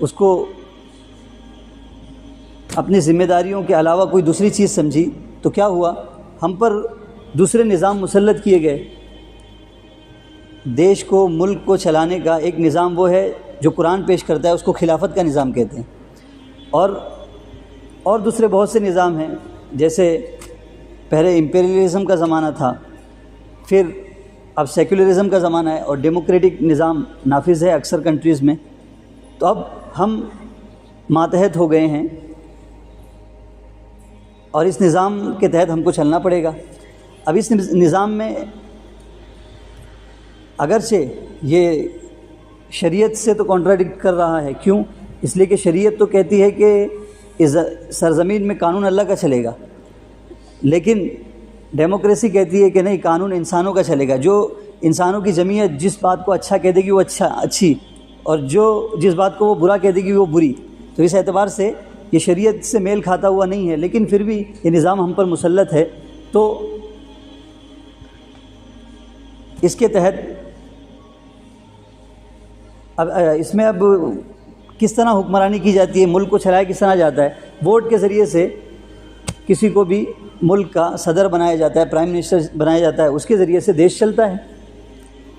اس کو اپنی ذمہ داریوں کے علاوہ کوئی دوسری چیز سمجھی تو کیا ہوا؟ ہم پر دوسرے نظام مسلط کیے گئے۔ دیش کو، ملک کو چلانے کا ایک نظام وہ ہے جو قرآن پیش کرتا ہے، اس کو خلافت کا نظام کہتے ہیں، اور دوسرے بہت سے نظام ہیں، جیسے پہلے امپیریلزم کا زمانہ تھا، پھر اب سیکولرزم کا زمانہ ہے، اور ڈیموکریٹک نظام نافذ ہے اکثر کنٹریز میں۔ تو اب ہم ماتحت ہو گئے ہیں اور اس نظام کے تحت ہم کو چلنا پڑے گا۔ اب اس نظام میں اگرچہ یہ شریعت سے تو کانٹراڈکٹ کر رہا ہے، کیوں؟ اس لیے کہ شریعت تو کہتی ہے کہ اس سرزمین میں قانون اللہ کا چلے گا، لیکن ڈیموکریسی کہتی ہے کہ نہیں، قانون انسانوں کا چلے گا۔ جو انسانوں کی جمعیت جس بات کو اچھا کہہ دے گی وہ اچھی، اور جس بات کو وہ برا کہہ دے گی وہ بری۔ تو اس اعتبار سے یہ شریعت سے میل کھاتا ہوا نہیں ہے، لیکن پھر بھی یہ نظام ہم پر مسلط ہے۔ تو اس کے تحت اب اس میں اب کس طرح حکمرانی کی جاتی ہے، ملک کو چلایا کس طرح جاتا ہے؟ ووٹ کے ذریعے سے کسی کو بھی ملک کا صدر بنایا جاتا ہے، پرائم منسٹر بنایا جاتا ہے، اس کے ذریعے سے دیش چلتا ہے۔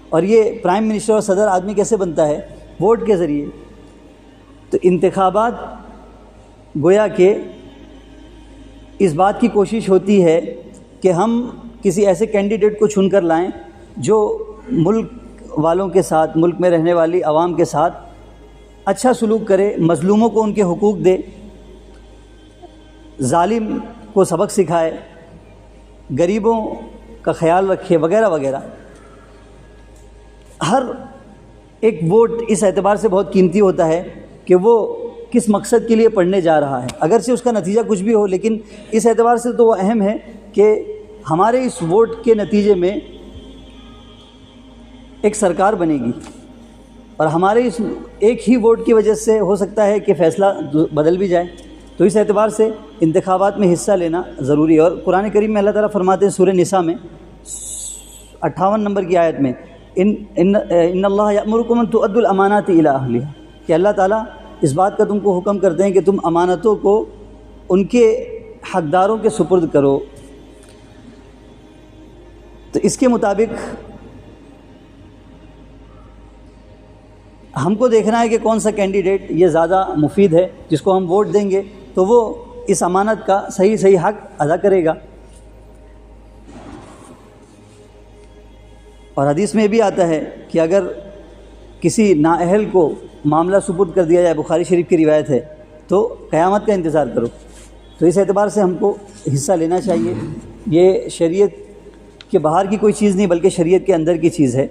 اور یہ پرائم منسٹر اور صدر آدمی کیسے بنتا ہے؟ ووٹ کے ذریعے۔ تو انتخابات گویا کہ اس بات کی کوشش ہوتی ہے کہ ہم کسی ایسے کینڈیڈیٹ کو چن کر لائیں جو ملک والوں کے ساتھ، ملک میں رہنے والی عوام کے ساتھ اچھا سلوک کرے، مظلوموں کو ان کے حقوق دے، ظالم کو سبق سکھائے، غریبوں کا خیال رکھے، وغیرہ وغیرہ۔ ہر ایک ووٹ اس اعتبار سے بہت قیمتی ہوتا ہے کہ وہ کس مقصد کے لیے پڑھنے جا رہا ہے، اگرچہ اس کا نتیجہ کچھ بھی ہو، لیکن اس اعتبار سے تو وہ اہم ہے کہ ہمارے اس ووٹ کے نتیجے میں ایک سرکار بنے گی، اور ہمارے اس ایک ہی ووٹ کی وجہ سے ہو سکتا ہے کہ فیصلہ بدل بھی جائے۔ تو اس اعتبار سے انتخابات میں حصہ لینا ضروری ہے۔ اور قرآن کریم میں اللہ تعالیٰ فرماتے ہیں سورہ نساء میں 58 نمبر کی آیت میں، ان اللہ یأمرکم ان تؤدوا الامانات الی اہلہا، کہ اللہ تعالیٰ اس بات کا تم کو حکم کرتے ہیں کہ تم امانتوں کو ان کے حقداروں کے سپرد کرو۔ تو اس کے مطابق ہم کو دیکھنا ہے کہ کون سا کینڈیڈیٹ یہ زیادہ مفید ہے، جس کو ہم ووٹ دیں گے تو وہ اس امانت کا صحیح حق ادا کرے گا۔ اور حدیث میں بھی آتا ہے کہ اگر کسی نااہل کو معاملہ سپرد کر دیا جائے، بخاری شریف کی روایت ہے، تو قیامت کا انتظار کرو۔ تو اس اعتبار سے ہم کو حصہ لینا چاہیے۔ یہ شریعت کے باہر کی کوئی چیز نہیں، بلکہ شریعت کے اندر کی چیز ہے،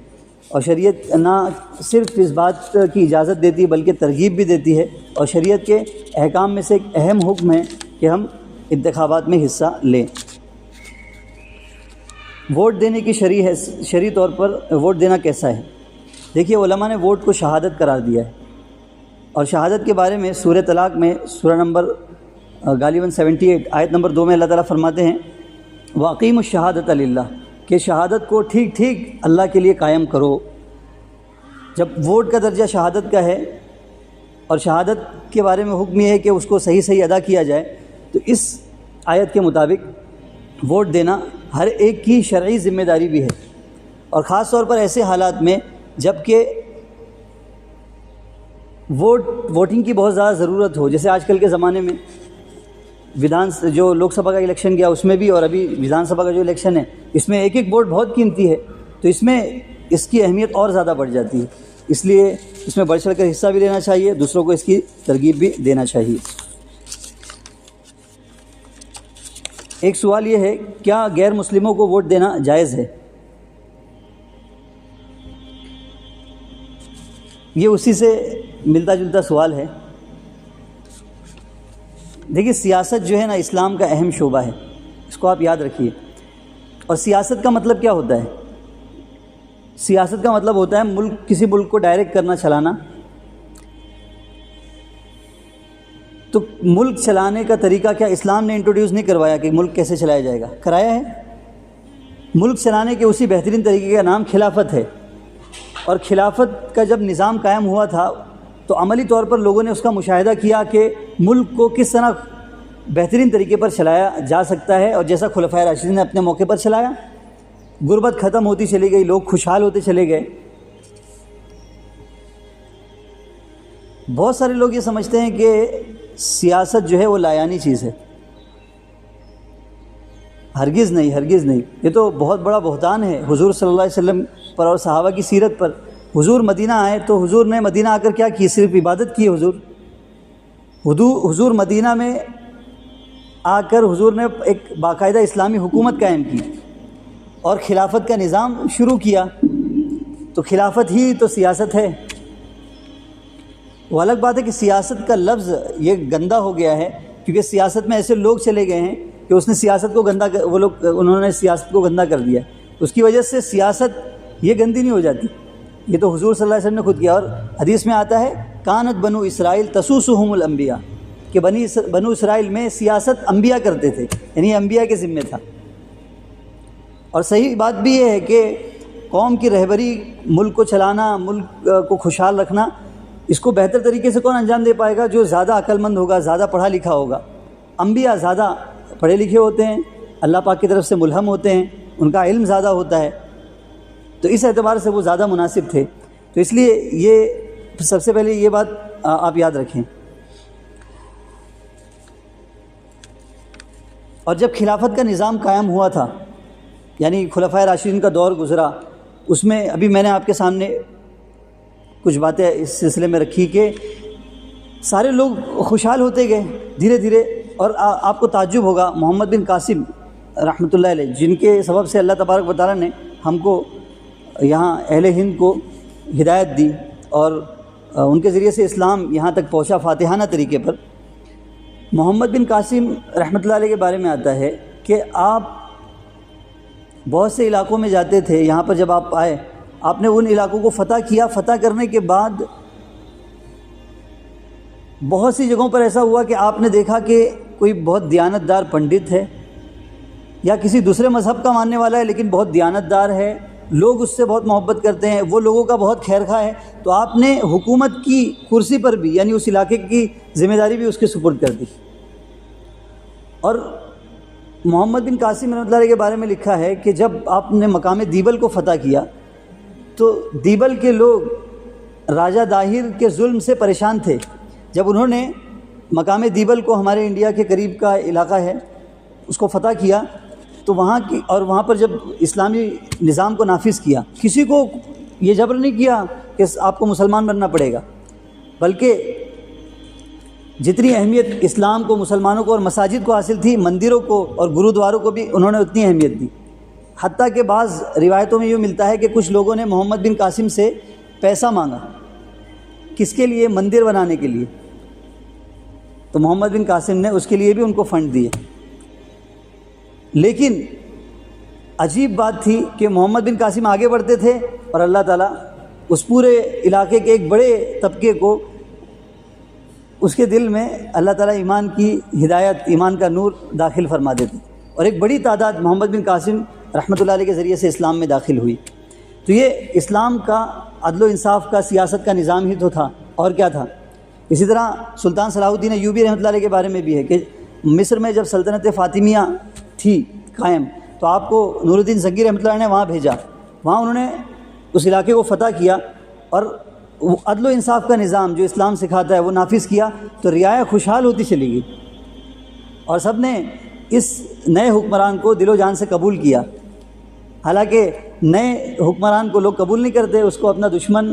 اور شریعت نہ صرف اس بات کی اجازت دیتی ہے بلکہ ترغیب بھی دیتی ہے، اور شریعت کے احکام میں سے ایک اہم حکم ہے کہ ہم انتخابات میں حصہ لیں۔ ووٹ دینے کی شرعی طور پر ووٹ دینا کیسا ہے؟ دیکھیے، علماء نے ووٹ کو شہادت قرار دیا ہے، اور شہادت کے بارے میں سورہ طلاق میں سورہ نمبر غالباً 78 آیت نمبر 2 میں اللہ تعالیٰ فرماتے ہیں وَأَقِیمُوا الشَّهَادَةَ لِلَّهِ، کہ شہادت کو ٹھیک اللہ کے لیے قائم کرو۔ جب ووٹ کا درجہ شہادت کا ہے اور شہادت کے بارے میں حکم یہ ہے کہ اس کو صحیح ادا کیا جائے، تو اس آیت کے مطابق ووٹ دینا ہر ایک کی شرعی ذمہ داری بھی ہے، اور خاص طور پر ایسے حالات میں جب کہ ووٹنگ کی بہت زیادہ ضرورت ہو، جیسے آج کل کے زمانے میں جو لوک سبھا کا الیکشن گیا اس میں بھی، اور ابھی ویدھان سبھا کا جو الیکشن ہے اس میں ایک ووٹ بہت قیمتی ہے، تو اس میں اس کی اہمیت اور زیادہ بڑھ جاتی ہے۔ اس لیے اس میں بڑھ چڑھ کر حصہ بھی لینا چاہیے، دوسروں کو اس کی ترغیب بھی دینا چاہیے۔ ایک سوال یہ ہے، کیا غیر مسلموں کو ووٹ دینا جائز ہے؟ یہ اسی سے ملتا جلتا سوال ہے۔ دیکھیے، سیاست جو ہے نا، اسلام کا اہم شعبہ ہے، اس کو آپ یاد رکھیے۔ اور سیاست کا مطلب کیا ہوتا ہے؟ سیاست کا مطلب ہوتا ہے کسی ملک کو ڈائریکٹ کرنا، چلانا۔ تو ملک چلانے کا طریقہ کیا اسلام نے انٹروڈیوس نہیں کروایا کہ ملک کیسے چلایا جائے گا؟ کرایا ہے۔ ملک چلانے کے اسی بہترین طریقے کا نام خلافت ہے، اور خلافت کا جب نظام قائم ہوا تھا تو عملی طور پر لوگوں نے اس کا مشاہدہ کیا کہ ملک کو کس طرح بہترین طریقے پر چلایا جا سکتا ہے، اور جیسا خلفائے راشدین نے اپنے موقع پر چلایا، غربت ختم ہوتی چلی گئی، لوگ خوشحال ہوتے چلے گئے۔ بہت سارے لوگ یہ سمجھتے ہیں کہ سیاست جو ہے وہ لایانی چیز ہے۔ ہرگز نہیں، ہرگز نہیں، یہ تو بہت بڑا بہتان ہے حضور صلی اللہ علیہ وسلم پر اور صحابہ کی سیرت پر۔ حضور مدینہ آئے تو حضور نے مدینہ آ کر کیا کی؟ صرف عبادت کی ہے حضور مدینہ میں آ کر حضور نے ایک باقاعدہ اسلامی حکومت قائم کی اور خلافت کا نظام شروع کیا۔ تو خلافت ہی تو سیاست ہے۔ وہ الگ بات ہے کہ سیاست کا لفظ یہ گندا ہو گیا ہے، کیونکہ سیاست میں ایسے لوگ چلے گئے ہیں کہ اس نے سیاست کو گندا انہوں نے سیاست کو گندا کر دیا۔ اس کی وجہ سے سیاست یہ گندی نہیں ہو جاتی، یہ تو حضور صلی اللہ علیہ وسلم نے خود کیا۔ اور حدیث میں آتا ہے کانت بنو اسرائیل تسوسہم الانبیاء، کہ بنو اسرائیل میں سیاست انبیاء کرتے تھے، یعنی انبیاء کے ذمہ تھا۔ اور صحیح بات بھی یہ ہے کہ قوم کی رہبری، ملک کو چلانا، ملک کو خوشحال رکھنا، اس کو بہتر طریقے سے کون انجام دے پائے گا؟ جو زیادہ عقل مند ہوگا، زیادہ پڑھا لکھا ہوگا۔ انبیاء زیادہ پڑھے لکھے ہوتے ہیں، اللہ پاک کی طرف سے ملہم ہوتے ہیں، ان کا علم زیادہ ہوتا ہے، تو اس اعتبار سے وہ زیادہ مناسب تھے۔ تو اس لیے یہ سب سے پہلے یہ بات آپ یاد رکھیں۔ اور جب خلافت کا نظام قائم ہوا تھا، یعنی خلفائے راشدین کا دور گزرا، اس میں ابھی میں نے آپ کے سامنے کچھ باتیں اس سلسلے میں رکھی کہ سارے لوگ خوشحال ہوتے گئے دھیرے دھیرے۔ اور آپ کو تعجب ہوگا، محمد بن قاسم رحمۃ اللہ علیہ، جن کے سبب سے اللہ تبارک و تعالیٰ نے ہم کو یہاں اہل ہند کو ہدایت دی اور ان کے ذریعے سے اسلام یہاں تک پہنچا فاتحانہ طریقے پر۔ محمد بن قاسم رحمۃ اللہ علیہ کے بارے میں آتا ہے کہ آپ بہت سے علاقوں میں جاتے تھے، یہاں پر جب آپ آئے آپ نے ان علاقوں کو فتح کیا۔ فتح کرنے کے بعد بہت سی جگہوں پر ایسا ہوا کہ آپ نے دیکھا کہ کوئی بہت دیانتدار پنڈت ہے یا کسی دوسرے مذہب کا ماننے والا ہے لیکن بہت دیانتدار ہے، لوگ اس سے بہت محبت کرتے ہیں، وہ لوگوں کا بہت خیر خواہ ہے، تو آپ نے حکومت کی کرسی پر بھی، یعنی اس علاقے کی ذمہ داری بھی اس کے سپرد کر دی۔ اور محمد بن قاسم رحمۃ اللہ علیہ کے بارے میں لکھا ہے کہ جب آپ نے مقام دیبل کو فتح کیا تو دیبل کے لوگ راجہ داہر کے ظلم سے پریشان تھے۔ جب انہوں نے مقام دیبل کو، ہمارے انڈیا کے قریب کا علاقہ ہے، اس کو فتح کیا تو وہاں پر جب اسلامی نظام کو نافذ کیا، کسی کو یہ جبر نہیں کیا کہ آپ کو مسلمان بننا پڑے گا، بلکہ جتنی اہمیت اسلام کو، مسلمانوں کو اور مساجد کو حاصل تھی، مندروں کو اور گرودواروں کو بھی انہوں نے اتنی اہمیت دی۔ حتیٰ کہ بعض روایتوں میں یہ ملتا ہے کہ کچھ لوگوں نے محمد بن قاسم سے پیسہ مانگا، کس کے لیے؟ مندر بنانے کے لیے، تو محمد بن قاسم نے اس کے لیے بھی ان کو فنڈ دیے۔ لیکن عجیب بات تھی کہ محمد بن قاسم آگے بڑھتے تھے اور اللہ تعالیٰ اس پورے علاقے کے ایک بڑے طبقے کو، اس کے دل میں اللہ تعالیٰ ایمان کی ہدایت، ایمان کا نور داخل فرما دیتے، اور ایک بڑی تعداد محمد بن قاسم رحمۃ اللہ علیہ کے ذریعے سے اسلام میں داخل ہوئی۔ تو یہ اسلام کا عدل و انصاف کا، سیاست کا نظام ہی تو تھا، اور کیا تھا۔ اسی طرح سلطان صلاح الدین ایوبی رحمۃ اللہ علیہ کے بارے میں بھی ہے کہ مصر میں جب سلطنت فاطمیہ تھی قائم تو آپ کو نور الدین زنگی رحمۃ اللہ علیہ نے وہاں بھیجا، وہاں انہوں نے اس علاقے کو فتح کیا اور عدل و انصاف کا نظام جو اسلام سکھاتا ہے وہ نافذ کیا، تو رعایا خوشحال ہوتی چلی گئی اور سب نے اس نئے حکمران کو دل و جان سے قبول کیا۔ حالانکہ نئے حکمران کو لوگ قبول نہیں کرتے، اس کو اپنا دشمن،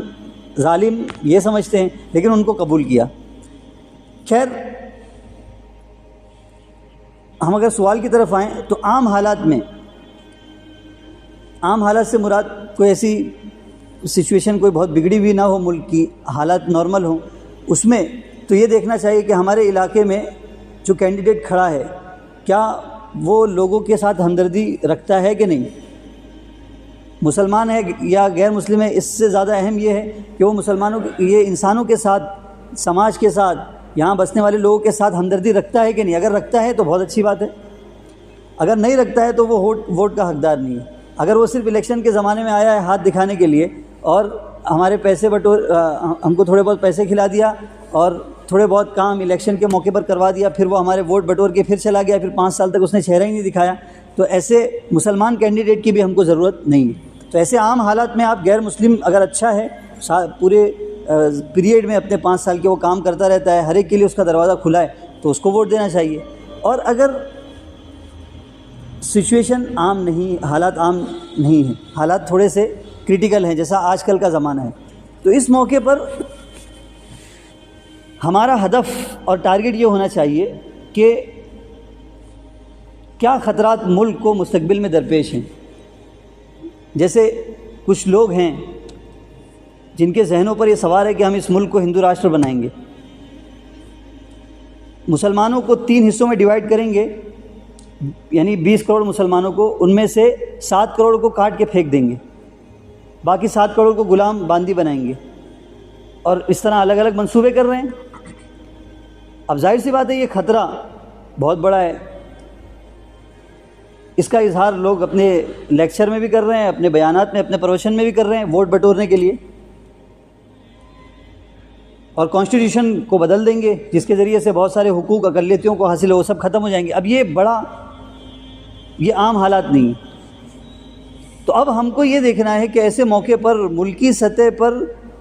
ظالم یہ سمجھتے ہیں، لیکن ان کو قبول کیا۔ خیر، ہم اگر سوال کی طرف آئیں تو عام حالات میں، عام حالات سے مراد کوئی ایسی سچویشن کوئی بہت بگڑی ہوئی نہ ہو، ملک کی حالات نارمل ہوں، اس میں تو یہ دیکھنا چاہیے کہ ہمارے علاقے میں جو کینڈیڈیٹ کھڑا ہے کیا وہ لوگوں کے ساتھ ہمدردی رکھتا ہے کہ نہیں، مسلمان ہے یا غیر مسلم ہے۔ اس سے زیادہ اہم یہ ہے کہ وہ مسلمانوں، یہ انسانوں کے ساتھ، سماج کے ساتھ، یہاں بسنے والے لوگوں کے ساتھ ہمدردی رکھتا ہے کہ نہیں۔ اگر رکھتا ہے تو بہت اچھی بات ہے، اگر نہیں رکھتا ہے تو وہ ووٹ کا حقدار نہیں ہے۔ اگر وہ صرف الیکشن کے زمانے میں آیا ہے ہاتھ دکھانے کے لیے اور ہمارے پیسے ہم کو تھوڑے بہت پیسے کھلا دیا اور تھوڑے بہت کام الیکشن کے موقع پر کروا دیا، پھر وہ ہمارے ووٹ بٹور کے پھر چلا گیا، پھر 5 سال تک اس نے چہرہ ہی نہیں دکھایا، تو ایسے مسلمان کینڈیڈیٹ کی بھی ہم کو ضرورت نہیں ہے۔ تو ایسے عام حالات میں آپ غیر مسلم اگر اچھا ہے پورے پیریڈ میں اپنے 5 سال کے وہ کام کرتا رہتا ہے، ہر ایک کے لیے اس کا دروازہ کھلا ہے، تو اس کو ووٹ دینا چاہیے۔ اور اگر سچویشن عام نہیں، حالات عام نہیں ہیں، حالات تھوڑے سے کرٹیکل ہیں جیسا آج کل کا زمانہ ہے، تو اس موقع پر ہمارا ہدف اور ٹارگٹ یہ ہونا چاہیے کہ کیا خطرات ملک کو مستقبل میں درپیش ہیں۔ جیسے کچھ لوگ ہیں جن کے ذہنوں پر یہ سوال ہے کہ ہم اس ملک کو ہندو راشٹر بنائیں گے، مسلمانوں کو 3 حصوں میں ڈیوائیڈ کریں گے، یعنی 20 کروڑ مسلمانوں کو، ان میں سے 7 کروڑ کو کاٹ کے پھینک دیں گے، باقی 7 کروڑ کو غلام باندی بنائیں گے، اور اس طرح الگ الگ منصوبے کر رہے ہیں۔ اب ظاہر سی بات ہے یہ خطرہ بہت بڑا ہے، اس کا اظہار لوگ اپنے لیکچر میں بھی کر رہے ہیں، اپنے بیانات میں، اپنے پروشن میں بھی کر رہے ہیں، ووٹ بٹورنے کے لیے، اور کانسٹیٹیوشن کو بدل دیں گے جس کے ذریعے سے بہت سارے حقوق اقلیتوں کو حاصل ہو، وہ سب ختم ہو جائیں گے۔ اب یہ عام حالات نہیں ہیں۔ تو اب ہم کو یہ دیکھنا ہے کہ ایسے موقع پر ملکی سطح پر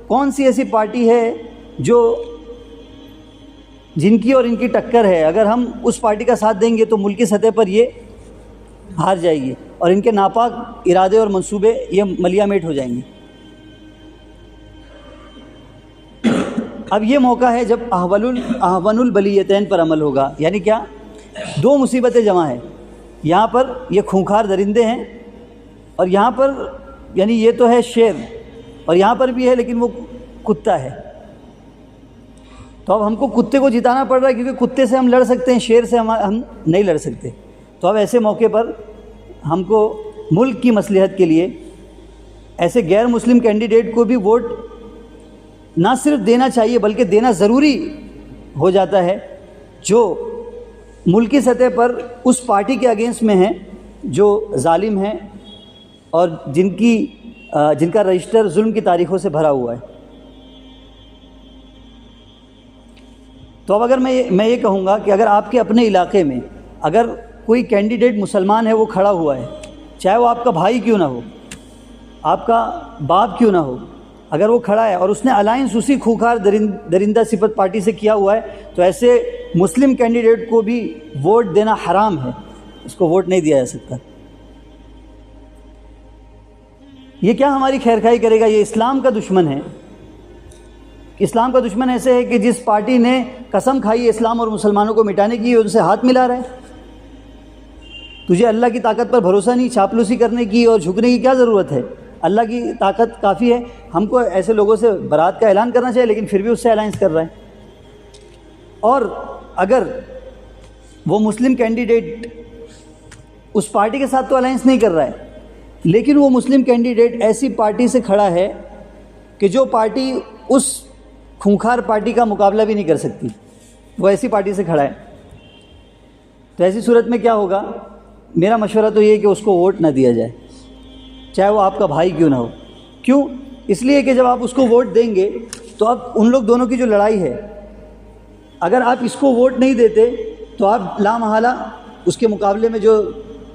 کون سی ایسی پارٹی ہے جن کی اور ان کی ٹکر ہے، اگر ہم اس پارٹی کا ساتھ دیں گے تو ملکی سطح پر یہ ہار جائے گی اور ان کے ناپاک ارادے اور منصوبے یہ ملیا میٹ ہو جائیں گے۔ اب یہ موقع ہے جب احون البلیتین پر عمل ہوگا، یعنی کیا؟ 2 مصیبتیں جمع ہیں، یہاں پر یہ خونخوار درندے ہیں، اور یہاں پر یعنی یہ تو ہے شیر، اور یہاں پر بھی ہے لیکن وہ کتا ہے۔ تو اب ہم کو کتے کو جتانا پڑ رہا ہے، کیونکہ کتے سے ہم لڑ سکتے ہیں، شیر سے ہم نہیں لڑ سکتے۔ تو اب ایسے موقع پر ہم کو ملک کی مصلحت کے لیے ایسے غیر مسلم کینڈیڈیٹ کو بھی ووٹ نہ صرف دینا چاہیے بلکہ دینا ضروری ہو جاتا ہے، جو ملکی سطح پر اس پارٹی کے اگینسٹ میں ہیں جو ظالم ہیں اور جن کا رجسٹر ظلم کی تاریخوں سے بھرا ہوا ہے۔ تو اب اگر میں یہ کہوں گا کہ اگر آپ کے اپنے علاقے میں اگر کوئی کینڈیڈیٹ مسلمان ہے وہ کھڑا ہوا ہے، چاہے وہ آپ کا بھائی کیوں نہ ہو، آپ کا باپ کیوں نہ ہو، اگر وہ کھڑا ہے اور اس نے الائنس اسی خوخار درندہ صفت پارٹی سے کیا ہوا ہے، تو ایسے مسلم کینڈیڈیٹ کو بھی ووٹ دینا حرام ہے، اس کو ووٹ نہیں دیا جا سکتا۔ یہ کیا ہماری خیر خواہی کرے گا؟ یہ اسلام کا دشمن ہے۔ اسلام کا دشمن ایسے ہے کہ جس پارٹی نے قسم کھائی ہے اسلام اور مسلمانوں کو مٹانے کی، ان سے ہاتھ ملا رہا ہے۔ تجھے اللہ کی طاقت پر بھروسہ نہیں، چاپلوسی کرنے کی اور جھکنے کی کیا ضرورت ہے؟ اللہ کی طاقت کافی ہے۔ ہم کو ایسے لوگوں سے برات کا اعلان کرنا چاہیے، لیکن پھر بھی اس سے الائنس کر رہا ہے۔ اور اگر وہ مسلم کینڈیڈیٹ اس پارٹی کے ساتھ تو الائنس نہیں کر رہا ہے، لیکن وہ مسلم کینڈیڈیٹ ایسی پارٹی سے کھڑا ہے کہ جو پارٹی اس خونخوار پارٹی کا مقابلہ بھی نہیں کر سکتی، وہ ایسی پارٹی سے کھڑا ہے، تو ایسی صورت میں کیا ہوگا؟ میرا مشورہ تو یہ ہے کہ اس کو ووٹ نہ دیا جائے، چاہے وہ آپ کا بھائی کیوں نہ ہو۔ کیوں؟ اس لیے کہ جب آپ اس کو ووٹ دیں گے تو اب ان لوگ دونوں کی جو لڑائی ہے، اگر آپ اس کو ووٹ نہیں دیتے تو آپ لامحالہ اس کے مقابلے میں جو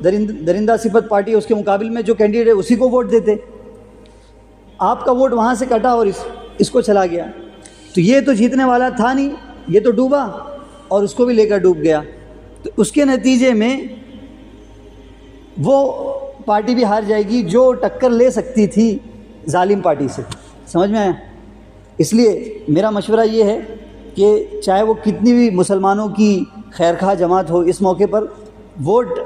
درندہ صفت پارٹی ہے اس کے مقابل میں جو کینڈیڈیٹ ہے اسی کو ووٹ دیتے، آپ کا ووٹ وہاں سے کٹا اور اس کو چلا گیا، تو یہ تو جیتنے والا تھا نہیں، یہ تو ڈوبا اور اس کو بھی لے کر ڈوب گیا۔ تو اس کے نتیجے میں وہ پارٹی بھی ہار جائے گی جو ٹکر لے سکتی تھی ظالم پارٹی سے۔ سمجھ میں آیا؟ اس لیے میرا مشورہ یہ ہے کہ چاہے وہ کتنی بھی مسلمانوں کی خیرخواہ جماعت ہو، اس موقع پر ووٹ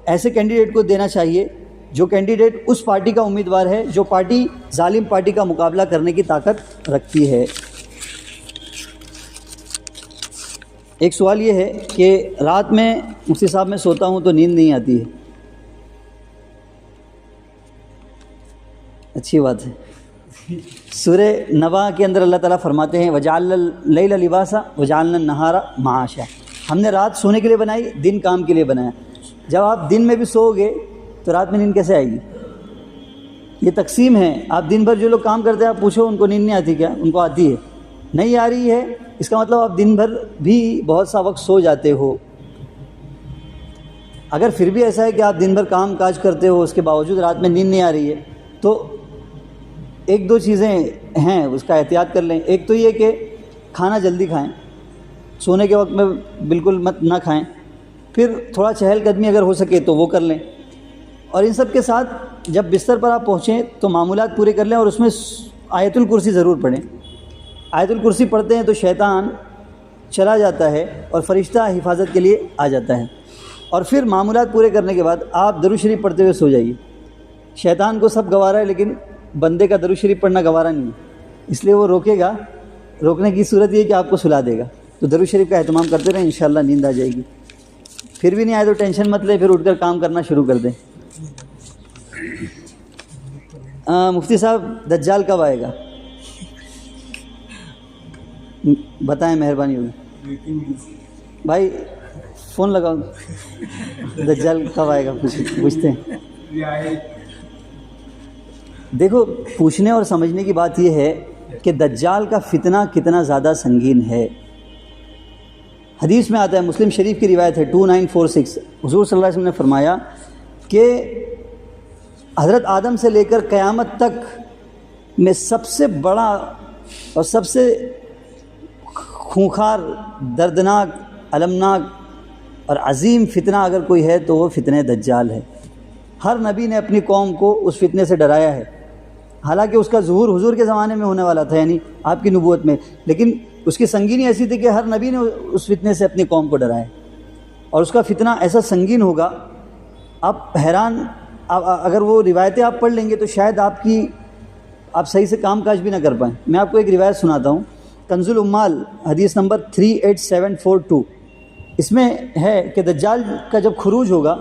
ایسے کینڈیڈیٹ کو دینا چاہیے جو کینڈیڈیٹ اس پارٹی کا امیدوار ہے جو پارٹی ظالم پارٹی کا مقابلہ کرنے کی طاقت رکھتی ہے۔ ایک سوال یہ ہے کہ رات میں مفتی صاحب میں سوتا ہوں تو نیند نہیں آتی ہے۔ اچھی بات ہے۔ سورہ نبا کے اندر اللہ تعالیٰ فرماتے ہیں وَجَعَلْنَا اللَّيْلَ لِبَاسًا وَجَعَلْنَا النَّهَارَ مَعَاشًا، ہم نے رات سونے کے لیے بنائی، دن کام کے لیے بنایا۔ جب آپ دن میں بھی سو گے تو رات میں نیند کیسے آئے گی؟ یہ تقسیم ہے. آپ دن بھر جو لوگ کام کرتے ہیں آپ پوچھو ان کو نیند نہیں آتی کیا؟ ان کو آتی ہے. نہیں آ رہی ہے اس کا مطلب آپ دن بھر بھی بہت سا وقت سو جاتے ہو. اگر پھر بھی ایسا ہے کہ آپ دن بھر کام کاج کرتے ہو اس کے باوجود رات میں نیند نہیں آ رہی ہے تو ایک دو چیزیں ہیں اس کا احتیاط کر لیں. ایک تو یہ کہ کھانا جلدی کھائیں, سونے کے وقت میں بالکل مت نہ کھائیں. پھر تھوڑا چہل قدمی اگر ہو سکے تو وہ کر لیں. اور ان سب کے ساتھ جب بستر پر آپ پہنچیں تو معمولات پورے کر لیں اور اس میں آیت الکرسی ضرور پڑھیں. آیت الکرسی پڑھتے ہیں تو شیطان چلا جاتا ہے اور فرشتہ حفاظت کے لیے آ جاتا ہے. اور پھر معمولات پورے کرنے کے بعد آپ درود شریف پڑھتے ہوئے سو جائیے. شیطان کو سب گوارا ہے لیکن بندے کا درود شریف پڑھنا گوارا نہیں ہے, اس لیے وہ روکے گا. روکنے کی صورت یہ ہے کہ آپ کو سلا دے گا. تو درود شریف کا اہتمام کرتے رہیں, انشاءاللہ نیند آ جائے گی. پھر بھی نہیں آئے تو ٹینشن مت لیں, پھر اٹھ کر کام کرنا شروع کر دیں. مفتی صاحب دجال کب آئے گا بتائیں, مہربانی ہوگی. بھائی فون لگاؤ, دجال کب آئے گا پوچھتے ہیں. دیکھو پوچھنے اور سمجھنے کی بات یہ ہے کہ دجال کا فتنہ کتنا زیادہ سنگین ہے. حدیث میں آتا ہے, مسلم شریف کی روایت ہے 2946, حضور صلی اللہ علیہ وسلم نے فرمایا کہ حضرت آدم سے لے کر قیامت تک میں سب سے بڑا اور سب سے خونخوار, دردناک, المناک اور عظیم فتنہ اگر کوئی ہے تو وہ فتنہ دجال ہے. ہر نبی نے اپنی قوم کو اس فتنے سے ڈرایا ہے. حالانکہ اس کا ظہور حضور کے زمانے میں ہونے والا تھا, یعنی آپ کی نبوت میں, لیکن اس کی سنگینی ایسی تھی کہ ہر نبی نے اس فتنے سے اپنی قوم کو ڈرایا. اور اس کا فتنہ ایسا سنگین ہوگا آپ حیران, اگر وہ روایتیں آپ پڑھ لیں گے تو شاید آپ صحیح سے کام کاج بھی نہ کر پائیں. میں آپ کو ایک روایت سناتا ہوں, کنز العمال حدیث نمبر 38742. اس میں ہے کہ دجال کا جب خروج ہوگا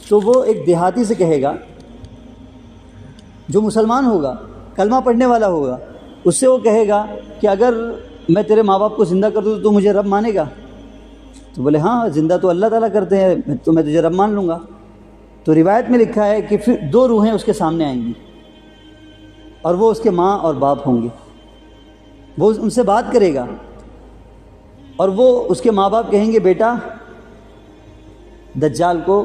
تو وہ ایک دیہاتی سے کہے گا, جو مسلمان ہوگا, کلمہ پڑھنے والا ہوگا, اس سے وہ کہے گا کہ اگر میں تیرے ماں باپ کو زندہ کر دوں تو مجھے رب مانے گا؟ تو بولے ہاں, زندہ تو اللہ تعالیٰ کرتے ہیں, تو میں تجھے رب مان لوں گا. تو روایت میں لکھا ہے کہ پھر دو روحیں اس کے سامنے آئیں گی اور وہ اس کے ماں اور باپ ہوں گے. وہ ان سے بات کرے گا اور وہ اس کے ماں باپ کہیں گے بیٹا دجال کو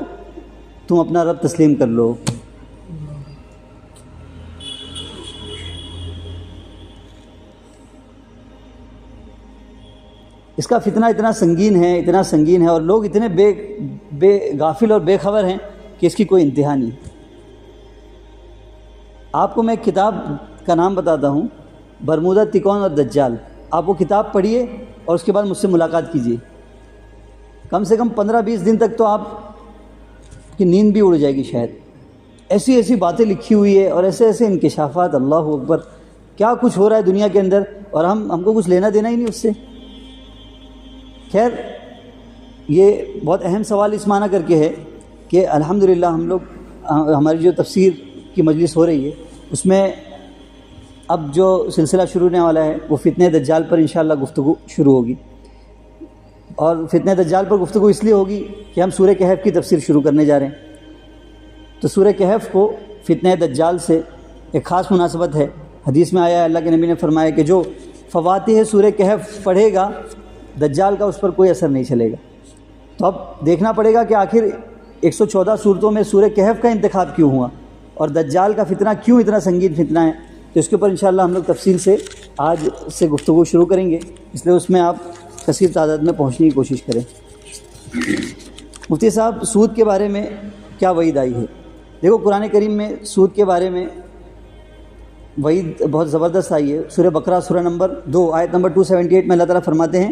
تم اپنا رب تسلیم کر لو. اس کا فتنہ اتنا سنگین ہے اور لوگ اتنے بے غافل اور بے خبر ہیں کہ اس کی کوئی انتہا نہیں. آپ کو میں ایک کتاب کا نام بتاتا ہوں, برمودا تکون اور دجال. آپ وہ کتاب پڑھیے اور اس کے بعد مجھ سے ملاقات کیجیے. کم سے کم 15-20 دن تک تو آپ کی نیند بھی اڑ جائے گی شاید. ایسی باتیں لکھی ہوئی ہے اور ایسے انکشافات, اللہ اکبر, کیا کچھ ہو رہا ہے دنیا کے اندر اور ہم کو کچھ لینا دینا ہی نہیں اس سے. خیر, یہ بہت اہم سوال اس معنی کر کے ہے کہ الحمدللہ ہم لوگ, ہماری جو تفسیر کی مجلس ہو رہی ہے اس میں اب جو سلسلہ شروع ہونے والا ہے وہ فتنہ دجال پر انشاءاللہ گفتگو شروع ہوگی. اور فتنہ دجال پر گفتگو اس لیے ہوگی کہ ہم سورہ کہف کی تفسیر شروع کرنے جا رہے ہیں. تو سورہ کہف کو فتنہ دجال سے ایک خاص مناسبت ہے. حدیث میں آیا ہے, اللہ کے نبی نے فرمایا کہ جو فواتح سورہ کہف پڑھے گا دجال کا اس پر کوئی اثر نہیں چلے گا. تو اب دیکھنا پڑے گا کہ آخر 114 صورتوں میں سورہ کہف کا انتخاب کیوں ہوا اور دجال کا فتنہ کیوں اتنا سنگین فتنہ ہے. تو اس کے اوپر انشاءاللہ ہم لوگ تفصیل سے آج سے گفتگو شروع کریں گے, اس لیے اس میں آپ کثیر تعداد میں پہنچنے کی کوشش کریں. مفتی صاحب, سود کے بارے میں کیا وعید آئی ہے؟ دیکھو قرآن کریم میں سود کے بارے میں وعید بہت زبردست آئی ہے. سورہ بقرہ سورہ نمبر 2 آیت نمبر 278 میں اللہ تعالیٰ فرماتے ہیں,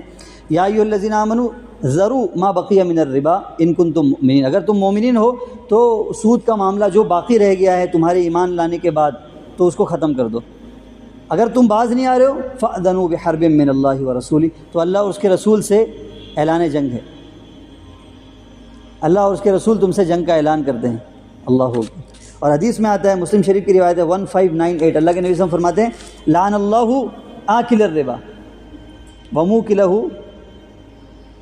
یا ایھا الذین آمنوا ذروا ما بقی من الربا ان کنتم مؤمنین. اگر تم مومنین ہو تو سود کا معاملہ جو باقی رہ گیا ہے تمہارے ایمان لانے کے بعد تو اس کو ختم کر دو. اگر تم باز نہیں آ رہے ہو فأذنوا بحرب من اللہ ورسولہ, تو اللہ اور اس کے رسول سے اعلان جنگ ہے. اللہ اور اس کے رسول تم سے جنگ کا اعلان کرتے ہیں. اللہ اکبر. اور حدیث میں آتا ہے, مسلم شریف کی روایت ہے 1598, اللہ کے نبی صلی اللہ علیہ وسلم فرماتے ہیں, لعن اللہ آکل الربا وموکلہ.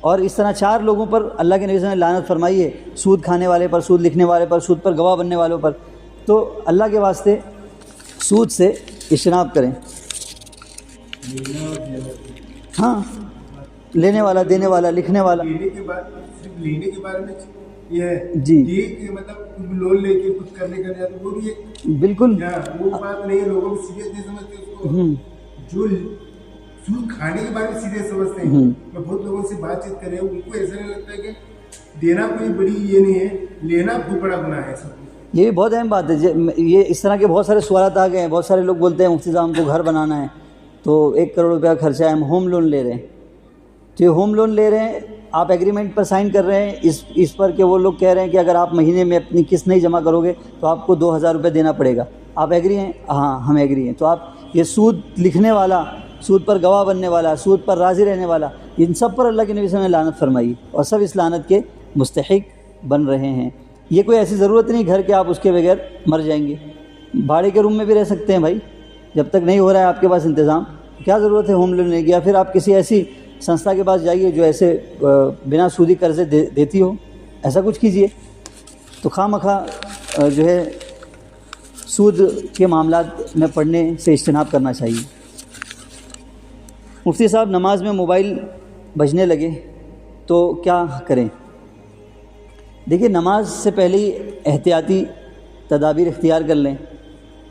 اور اس طرح 4 لوگوں پر اللہ کے نبی صلی اللہ علیہ وسلم نے لعنت فرمائی ہے, سود کھانے والے پر, سود لکھنے والے پر, سود پر گواہ بننے والوں پر. تو اللہ کے واسطے سود سے اجتناب کریں. ہاں، لینے والا، دینے والا، لکھنے والا. لینے کے بعد صرف لینے کے بارے میں یہ ہے جی کہ مطلب لون لے کے کچھ کرنے کا جاتا وہ بھی ایک بالکل. وہ بات نہیں ہے. لوگوں کو سیریس نہیں سمجھتے اس کو. جو سود کھانے کے بارے میں سیریس سمجھتے ہیں. میں بہت لوگوں سے بات چیت کر رہا ہوں، ان کو ایسا نہیں لگتا ہے کہ دینا کوئی بڑی یہ نہیں ہے، لینا بہت بڑا گناہ ہے. سب یہ بھی بہت اہم بات ہے. یہ اس طرح کے بہت سارے سوالات آ گئے ہیں. بہت سارے لوگ بولتے ہیں مفتی صاحب ہم کو گھر بنانا ہے تو 1 کروڑ روپیہ خرچہ ہے، ہم ہوم لون لے رہے ہیں. تو یہ ہوم لون لے رہے ہیں، آپ ایگریمنٹ پر سائن کر رہے ہیں اس پر کہ وہ لوگ کہہ رہے ہیں کہ اگر آپ مہینے میں اپنی قسط نہیں جمع کرو گے تو آپ کو 2000 روپے دینا پڑے گا. آپ ایگری ہیں؟ ہاں ہم ایگری ہیں. تو آپ یہ سود لکھنے والا، سود پر گواہ بننے والا، سود پر راضی رہنے والا، ان سب پر اللہ کے نبی صلی اللہ علیہ وسلم نے لعنت فرمائی اور سب اس لعنت کے مستحق بن رہے ہیں. یہ کوئی ایسی ضرورت نہیں گھر کے آپ اس کے بغیر مر جائیں گے. بھاڑے کے روم میں بھی رہ سکتے ہیں بھائی. جب تک نہیں ہو رہا ہے آپ کے پاس انتظام، کیا ضرورت ہے ہوم لون لے گیا؟ پھر آپ کسی ایسی سنستھا کے پاس جائیے جو ایسے بنا سودی قرضے دیتی ہو، ایسا کچھ کیجئے. تو خواہ مخواہ جو ہے سود کے معاملات میں پڑھنے سے اجتناب کرنا چاہیے. مفتی صاحب نماز میں موبائل بجنے لگے تو کیا کریں؟ دیکھیے نماز سے پہلے ہی احتیاطی تدابیر اختیار کر لیں،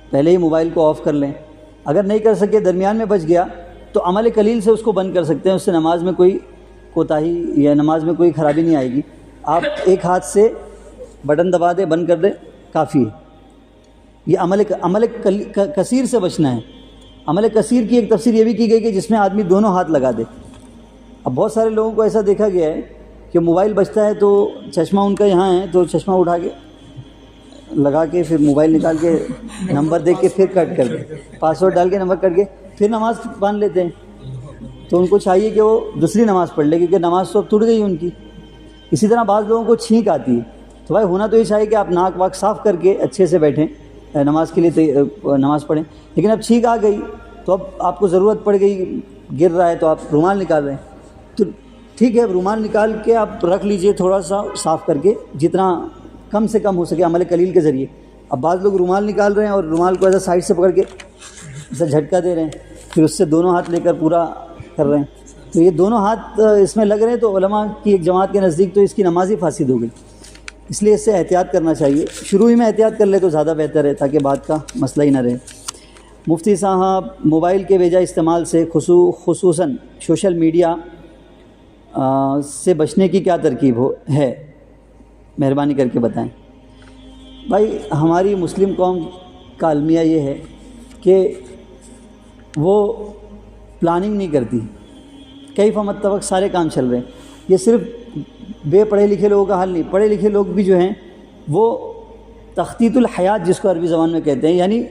پہلے ہی موبائل کو آف کر لیں. اگر نہیں کر سکے، درمیان میں بج گیا تو عمل قلیل سے اس کو بند کر سکتے ہیں. اس سے نماز میں کوئی کوتاہی یا نماز میں کوئی خرابی نہیں آئے گی. آپ ایک ہاتھ سے بٹن دبا دیں، بند کر دیں، کافی ہے. یہ عمل کثیر سے بچنا ہے. عمل کثیر کی ایک تفسیر یہ بھی کی گئی کہ جس میں آدمی دونوں ہاتھ لگا دے. اب بہت سارے لوگوں کو ایسا دیکھا گیا ہے کہ موبائل بجتا ہے تو چشمہ ان کا یہاں ہے تو چشمہ اٹھا کے لگا کے پھر موبائل نکال کے نمبر دیکھ کے پھر کٹ کر دیں، پاسورڈ ڈال کے نمبر کٹ کے پھر نماز باندھ لیتے ہیں. تو ان کو چاہیے کہ وہ دوسری نماز پڑھ لے کیونکہ نماز تو اب ٹوٹ گئی ان کی. اسی طرح بعض لوگوں کو چھینک آتی ہے تو بھائی ہونا تو یہ چاہیے کہ آپ ناک واک صاف کر کے اچھے سے بیٹھیں، نماز کے لیے نماز پڑھیں. لیکن اب چھینک آ گئی تو اب آپ کو ضرورت پڑ گئی، گر رہا ہے تو آپ رومال نکال رہے ہیں تو ٹھیک ہے، اب رومال نکال کے آپ رکھ لیجئے تھوڑا سا صاف کر کے، جتنا کم سے کم ہو سکے عمل قلیل کے ذریعے. اب بعض لوگ رومال نکال رہے ہیں اور رومال کو ایسا سائڈ سے پکڑ کے ایسا جھٹکا دے رہے ہیں، پھر اس سے دونوں ہاتھ لے کر پورا کر رہے ہیں. تو یہ دونوں ہاتھ اس میں لگ رہے ہیں تو علماء کی ایک جماعت کے نزدیک تو اس کی نماز ہی فاسد ہو گئی. اس لیے اس سے احتیاط کرنا چاہیے. شروع ہی میں احتیاط کر لے تو زیادہ بہتر ہے تاکہ بعد کا مسئلہ ہی نہ رہے. مفتی صاحب موبائل کے بیجا استعمال سے خصوصاً سوشل میڈیا سے بچنے کی کیا ترکیب ہے، مہربانی کر کے بتائیں. بھائی ہماری مسلم قوم کا المیہ یہ ہے کہ وہ پلاننگ نہیں کرتی. کیف متفق سارے کام چل رہے ہیں. یہ صرف بے پڑھے لکھے لوگوں کا حل نہیں، پڑھے لکھے لوگ بھی جو ہیں وہ تخطیط الحیات جس کو عربی زبان میں کہتے ہیں، یعنی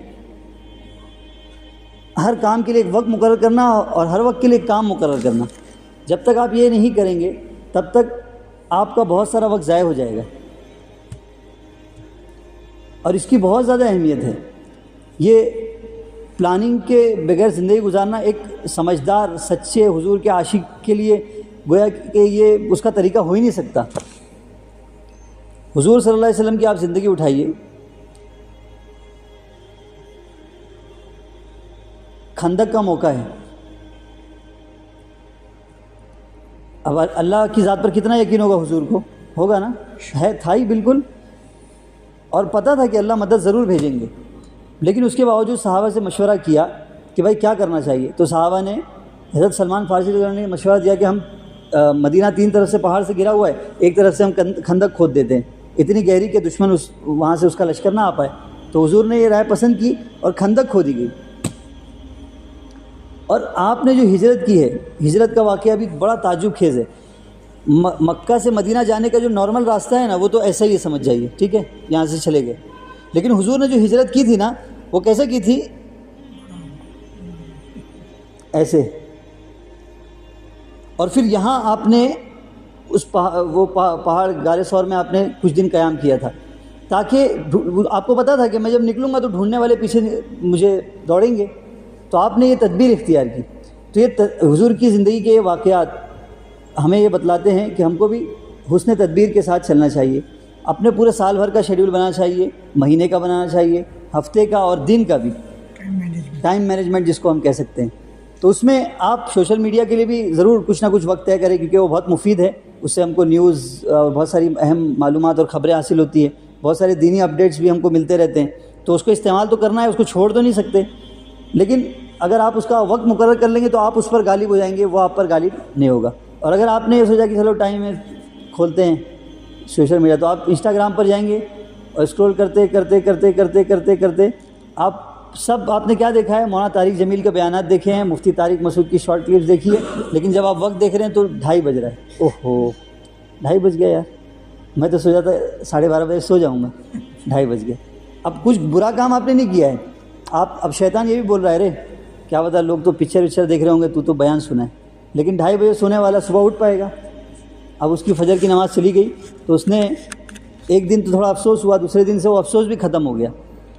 ہر کام کے لیے ایک وقت مقرر کرنا اور ہر وقت کے لیے ایک کام مقرر کرنا. جب تک آپ یہ نہیں کریں گے تب تک آپ کا بہت سارا وقت ضائع ہو جائے گا اور اس کی بہت زیادہ اہمیت ہے. یہ پلاننگ کے بغیر زندگی گزارنا ایک سمجھدار سچے حضور کے عاشق کے لیے گویا کہ یہ اس کا طریقہ ہو ہی نہیں سکتا. حضور صلی اللہ علیہ وسلم کی آپ زندگی اٹھائیے، خندق کا موقع ہے. اب اللہ کی ذات پر کتنا یقین ہوگا حضور کو؟ ہوگا نا، ہے تھا ہی بالکل، اور پتہ تھا کہ اللہ مدد ضرور بھیجیں گے. لیکن اس کے باوجود صحابہ سے مشورہ کیا کہ بھائی کیا کرنا چاہیے. تو صحابہ نے حضرت سلمان فارسی رضی اللہ عنہ نے مشورہ دیا کہ ہم مدینہ 3 طرف سے پہاڑ سے گرا ہوا ہے، ایک طرف سے ہم خندق کھود دیتے ہیں اتنی گہری کہ دشمن وہاں سے اس کا لشکر نہ آ پائے. تو حضور نے یہ رائے پسند کی اور خندق کھودی گئی. اور آپ نے جو ہجرت کی ہے، ہجرت کا واقعہ بھی بڑا تعجب خیز ہے. مکہ سے مدینہ جانے کا جو نارمل راستہ ہے نا وہ تو ایسا ہی سمجھ جائیے، ٹھیک ہے، یہاں سے چلے گئے. لیکن حضور نے جو ہجرت کی تھی نا وہ کیسے کی تھی؟ ایسے. اور پھر یہاں آپ نے اس پہاڑ غار ثور میں آپ نے کچھ دن قیام کیا تھا تاکہ آپ کو پتا تھا کہ میں جب نکلوں گا تو ڈھونڈنے والے پیچھے مجھے دوڑیں گے. تو آپ نے یہ تدبیر اختیار کی. تو یہ حضور کی زندگی کے یہ واقعات ہمیں یہ بتلاتے ہیں کہ ہم کو بھی حسن تدبیر کے ساتھ چلنا چاہیے. اپنے پورے سال بھر کا شیڈول بنانا چاہیے، مہینے کا بنانا چاہیے، ہفتے کا اور دن کا بھی. ٹائم مینجمنٹ جس کو ہم کہہ سکتے ہیں. تو اس میں آپ سوشل میڈیا کے لیے بھی ضرور کچھ نہ کچھ وقت طے کریں، کیونکہ وہ بہت مفید ہے. اس سے ہم کو نیوز، بہت ساری اہم معلومات اور خبریں حاصل ہوتی ہیں، بہت سارے دینی اپڈیٹس بھی ہم کو ملتے رہتے ہیں. تو اس کو استعمال تو کرنا ہے، اس کو چھوڑ تو نہیں سکتے، لیکن اگر آپ اس کا وقت مقرر کر لیں گے تو آپ اس پر غالب ہو جائیں گے، وہ آپ پر غالب نہیں ہوگا. اور اگر آپ نے یہ سوچا کہ چلو ٹائم ہے کھولتے ہیں سوشل میڈیا، تو آپ انسٹاگرام پر جائیں گے اور اسکرول کرتے کرتے کرتے کرتے کرتے کرتے آپ نے کیا دیکھا ہے؟ مولانا طارق جمیل کے بیانات دیکھے ہیں، مفتی طارق مسعود کی شارٹ کلپس دیکھی ہے، لیکن جب آپ وقت دیکھ رہے ہیں تو 2:30 بج رہا ہے. اوہو 2:30 بج گیا یار، میں تو سوچا تھا 12:30 بجے سو جاؤں گا، 2:30 بج گئے. اب کچھ برا کام آپ نے نہیں کیا ہے، اب شیطان یہ بھی بول رہا ہے، رے کیا پتا لوگ تو پکچر دیکھ رہے ہوں گے، تو بیان سنا ہے. لیکن 2:30 بجے سونے والا صبح اٹھ پائے گا. اب اس کی فجر کی نماز چلی گئی تو اس نے ایک دن تو تھوڑا افسوس ہوا، دوسرے دن سے وہ افسوس بھی ختم ہو گیا.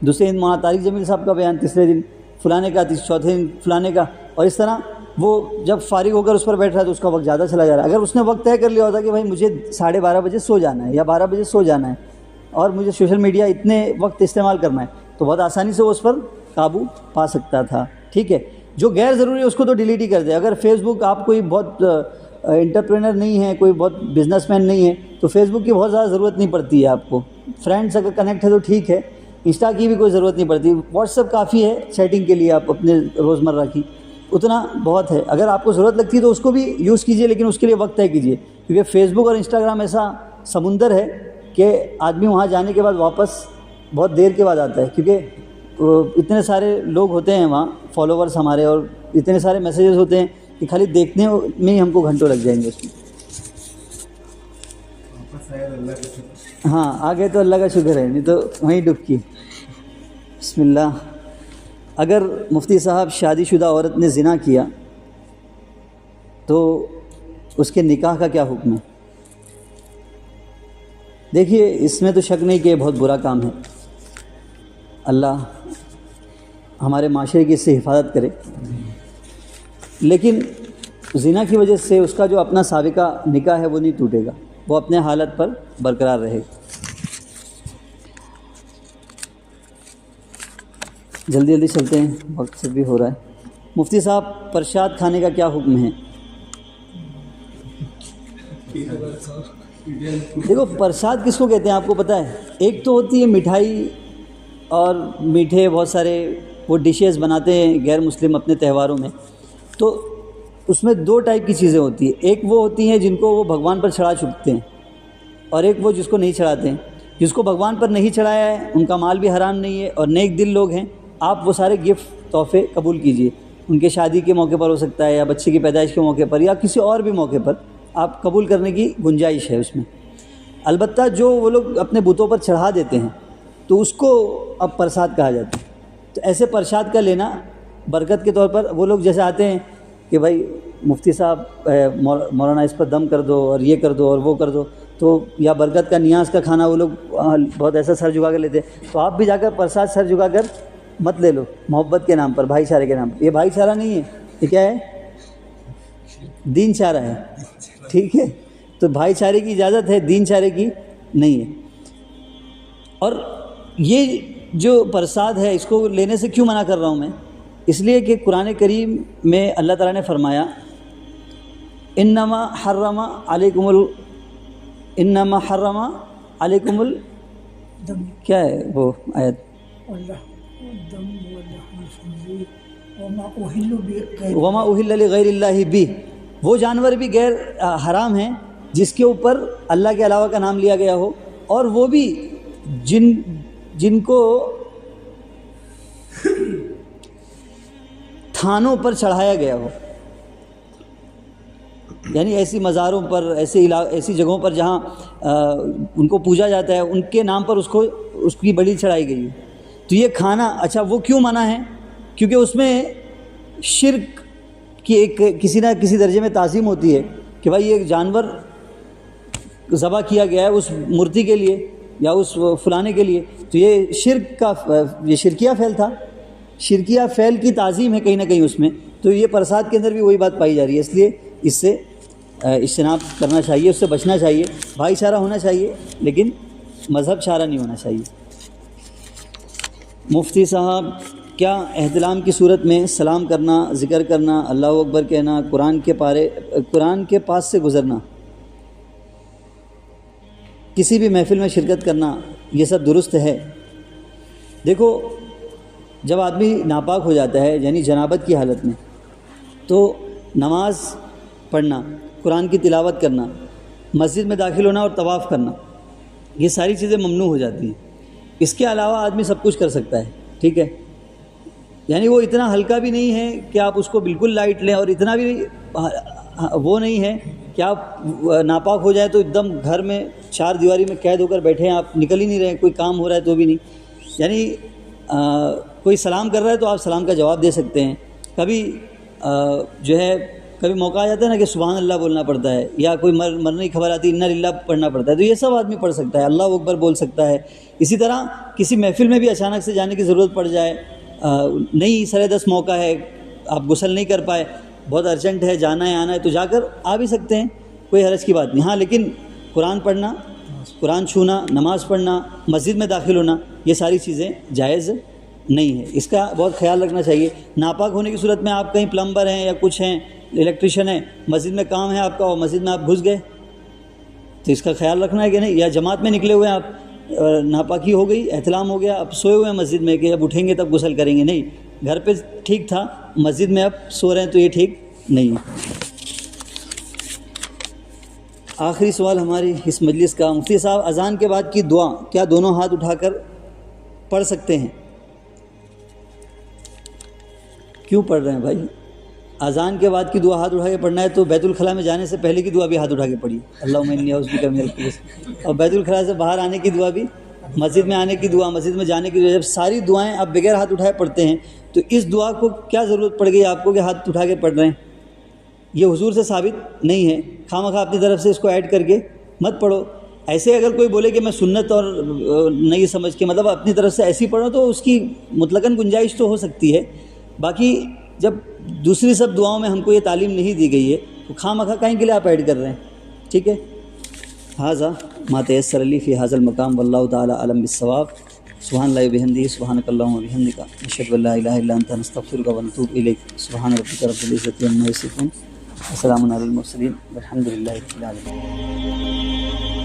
دوسرے دن مولانا طارق جمیل صاحب کا بیان، تیسرے دن فلانے کا، چوتھے دن فلانے کا، اور اس طرح وہ جب فارغ ہو کر اس پر بیٹھ رہا ہے تو اس کا وقت زیادہ چلا جا رہا ہے. اگر اس نے وقت طے کر لیا ہوتا کہ بھائی مجھے 12:30 بجے سو جانا ہے یا 12 بجے سو جانا ہے اور مجھے سوشل میڈیا اتنے وقت استعمال کرنا ہے، تو بہت آسانی سے وہ اس پر قابو پا سکتا تھا. ٹھیک ہے، جو غیر ضروری ہے اس کو تو ڈیلیٹ ہی کر دے. اگر فیس بک آپ کوئی بہت انٹرپرینر نہیں ہے، کوئی بہت بزنس مین نہیں ہے، تو فیس بک کی بہت زیادہ ضرورت نہیں پڑتی ہے آپ کو. فرینڈس اگر کنیکٹ ہے تو ٹھیک ہے، انسٹا کی بھی کوئی ضرورت نہیں پڑتی. واٹس ایپ کافی ہے چیٹنگ کے لیے، آپ اپنے روزمرہ کی اتنا بہت ہے. اگر آپ کو ضرورت لگتی ہے تو اس کو بھی یوز کیجئے، لیکن اس کے لیے وقت طے کیجئے، کیونکہ فیس بک اور انسٹاگرام ایسا سمندر ہے کہ آدمی وہاں جانے کے بعد واپس بہت دیر کے بعد آتا ہے، کیونکہ اتنے سارے لوگ ہوتے ہیں وہاں، فالوورز ہمارے، اور اتنے سارے میسیجز ہوتے ہیں کہ خالی دیکھنے میں ہی ہم کو گھنٹوں لگ جائیں گے اس میں. ہاں آگے تو اللہ کا شکر ہے، نہیں تو وہیں ڈبکی. بسم اللہ. اگر مفتی صاحب شادی شدہ عورت نے زنا کیا تو اس کے نکاح کا کیا حکم ہے؟ دیکھیے اس میں تو شک نہیں کہ یہ بہت برا کام ہے. اللہ ہمارے معاشرے کی اس سے حفاظت کرے، لیکن زنا کی وجہ سے اس کا جو اپنا سابقہ نکاح ہے وہ نہیں ٹوٹے گا، وہ اپنے حالت پر برقرار رہے گا. جلدی جلدی چلتے ہیں، وقت سے بھی ہو رہا ہے. مفتی صاحب پرساد کھانے کا کیا حکم ہے؟ دیکھو پرساد کس کو کہتے ہیں آپ کو پتہ ہے؟ ایک تو ہوتی ہے مٹھائی اور میٹھے بہت سارے وہ ڈشز بناتے ہیں غیر مسلم اپنے تہواروں میں، تو اس میں 2 ٹائپ کی چیزیں ہوتی ہیں. ایک وہ ہوتی ہیں جن کو وہ بھگوان پر چڑھا چکتے ہیں، اور ایک وہ جس کو نہیں چڑھاتے ہیں. جس کو بھگوان پر نہیں چڑھایا ہے ان کا مال بھی حرام نہیں ہے اور نیک دل لوگ ہیں، آپ وہ سارے گفٹ تحفے قبول کیجئے. ان کے شادی کے موقع پر ہو سکتا ہے، یا بچے کی پیدائش کے موقع پر، یا کسی اور بھی موقع پر آپ قبول کرنے کی گنجائش ہے اس میں. البتہ جو وہ لوگ اپنے بتوں پر چڑھا دیتے ہیں تو اس کو اب پرساد کہا جاتا ہے. تو ایسے پرساد کا لینا برکت کے طور پر، وہ لوگ جیسے آتے ہیں کہ بھائی مفتی صاحب مولانا اس پر دم کر دو اور یہ کر دو اور وہ کر دو، تو یا برکت کا نیاز کا کھانا وہ لوگ بہت ایسا سر جھکا کر لیتے ہیں. تو آپ بھی جا کر پرساد سر جھکا کر مت لے لو، محبت کے نام پر، بھائی چارے کے نام پر. یہ بھائی چارہ نہیں ہے، یہ کیا ہے؟ دین چارہ ہے. ٹھیک ہے، تو بھائی چارے کی اجازت ہے، دین چارے کی نہیں ہے. اور یہ جو پرساد ہے اس کو لینے سے کیوں منع کر رہا ہوں میں؟ اس لیے کہ قرآن کریم میں اللہ تعالیٰ نے فرمایا انما حرم علیکم کیا ہے وہ آیت؟ وما اہل لغیر اللہ بھی، وہ جانور بھی غیر حرام ہیں جس کے اوپر اللہ کے علاوہ کا نام لیا گیا ہو، اور وہ بھی جن کو تھانوں پر چڑھایا گیا ہو، یعنی ایسی مزاروں پر، ایسی جگہوں پر جہاں ان کو پوجا جاتا ہے، ان کے نام پر اس کی بلی چڑھائی گئی ہے. تو یہ کھانا اچھا وہ کیوں منع ہے؟ کیونکہ اس میں شرک کی ایک کسی نہ کسی درجے میں تعظیم ہوتی ہے کہ بھائی یہ جانور ذبح کیا گیا ہے اس مورتی کے لیے یا اس فلانے کے لیے، تو یہ شرکیہ فعل تھا، شرکیہ فعل کی تعظیم ہے کہیں نہ کہیں اس میں. تو یہ پرساد کے اندر بھی وہی بات پائی جا رہی ہے، اس لیے اس سے اجتناب کرنا چاہیے، اس سے بچنا چاہیے. بھائی چارہ ہونا چاہیے لیکن مذہب چارہ نہیں ہونا چاہیے. مفتی صاحب کیا احتلام کی صورت میں سلام کرنا، ذکر کرنا، اللہ اکبر کہنا، قرآن کے پاس سے گزرنا، کسی بھی محفل میں شرکت کرنا، یہ سب درست ہے؟ دیکھو، جب آدمی ناپاک ہو جاتا ہے یعنی جنابت کی حالت میں، تو نماز پڑھنا، قرآن کی تلاوت کرنا، مسجد میں داخل ہونا اور طواف کرنا، یہ ساری چیزیں ممنوع ہو جاتی ہیں۔ اس کے علاوہ آدمی سب کچھ کر سکتا ہے، ٹھیک ہے؟ یعنی وہ اتنا ہلکا بھی نہیں ہے کہ آپ اس کو بالکل لائٹ لیں، اور اتنا بھی وہ نہیں ہے کہ آپ ناپاک ہو جائے تو ایک دم گھر میں چار دیواری میں قید ہو کر بیٹھے ہیں، آپ نکل ہی نہیں رہے، کوئی کام ہو رہا ہے تو بھی نہیں۔ یعنی کوئی سلام کر رہا ہے تو آپ سلام کا جواب دے سکتے ہیں۔ کبھی جو ہے کبھی موقع آ جاتا ہے نا کہ سبحان اللہ بولنا پڑتا ہے، یا کوئی مرنے کی خبر آتی ہے انا للہ پڑھنا پڑتا ہے، تو یہ سب آدمی پڑھ سکتا ہے، اللہ اکبر بول سکتا ہے۔ اسی طرح کسی محفل میں بھی اچانک سے جانے کی ضرورت پڑ جائے، نہیں سر دست موقع ہے، آپ غسل نہیں کر پائے، بہت ارجنٹ ہے، جانا ہے آنا ہے، تو جا کر آ بھی سکتے ہیں، کوئی حرج کی بات نہیں۔ ہاں لیکن قرآن پڑھنا، قرآن چھونا، نماز پڑھنا، مسجد میں داخل ہونا، یہ ساری چیزیں جائز نہیں ہے، اس کا بہت خیال رکھنا چاہیے۔ ناپاک ہونے کی صورت میں آپ کہیں پلمبر ہیں یا کچھ ہیں، الیکٹریشین ہیں، مسجد میں کام ہے آپ کا اور مسجد میں آپ گھس گئے تو اس کا خیال رکھنا ہے کہ نہیں۔ یا جماعت میں نکلے ہوئے ہیں آپ، ناپاکی ہو گئی، احتلام ہو گیا، اب سوئے ہوئے ہیں مسجد میں کہ جب اٹھیں گے تب غسل کریں گے، نہیں، گھر پہ ٹھیک تھا، مسجد میں اب سو رہے ہیں تو یہ ٹھیک نہیں ہے۔ آخری سوال ہماری اس مجلس کا، مفتی صاحب اذان کے بعد کی دعا کیا دونوں ہاتھ اٹھا کر پڑھ سکتے ہیں؟ کیوں پڑھ رہے ہیں بھائی؟ اذان کے بعد کی دعا ہاتھ اٹھا کے پڑھنا ہے تو بیت الخلاء میں جانے سے پہلے کی دعا بھی ہاتھ اٹھا کے پڑھیے، اللہم انی اعوذ بک من الخبث، اور بیت الخلاء سے باہر آنے کی دعا بھی، مسجد میں آنے کی دعا، مسجد میں جانے کی دعا، جب ساری دعائیں آپ بغیر ہاتھ اٹھائے پڑھتے ہیں تو اس دعا کو کیا ضرورت پڑ گئی آپ کو کہ ہاتھ اٹھا کے پڑھ رہے ہیں؟ یہ حضور سے ثابت نہیں ہے، خواہ اپنی طرف سے اس کو ایڈ کر کے مت پڑھو۔ ایسے اگر کوئی بولے کہ میں سنت اور نہیں سمجھ کے مطلب اپنی طرف سے ایسی پڑھوں تو اس کی مطلقاً گنجائش تو ہو سکتی ہے، باقی جب دوسری سب دعاؤں میں ہم کو یہ تعلیم نہیں دی گئی ہے تو خواہ کہیں کے لیے آپ ایڈ کر رہے ہیں، ٹھیک ہے؟ ھذا ما تیسر لی فی ھذا المقام واللہ تعالی اعلم بالصواب۔ سبحان اللہ وبحمدہ، سبحانک اللہم وبحمدک، نشہد ان لا الہ الا انت، نستغفرک ونتوب الیک۔ سبحان ربک رب العزۃ عما یصفون، وسلام علی المرسلین والحمد للہ رب العالمین۔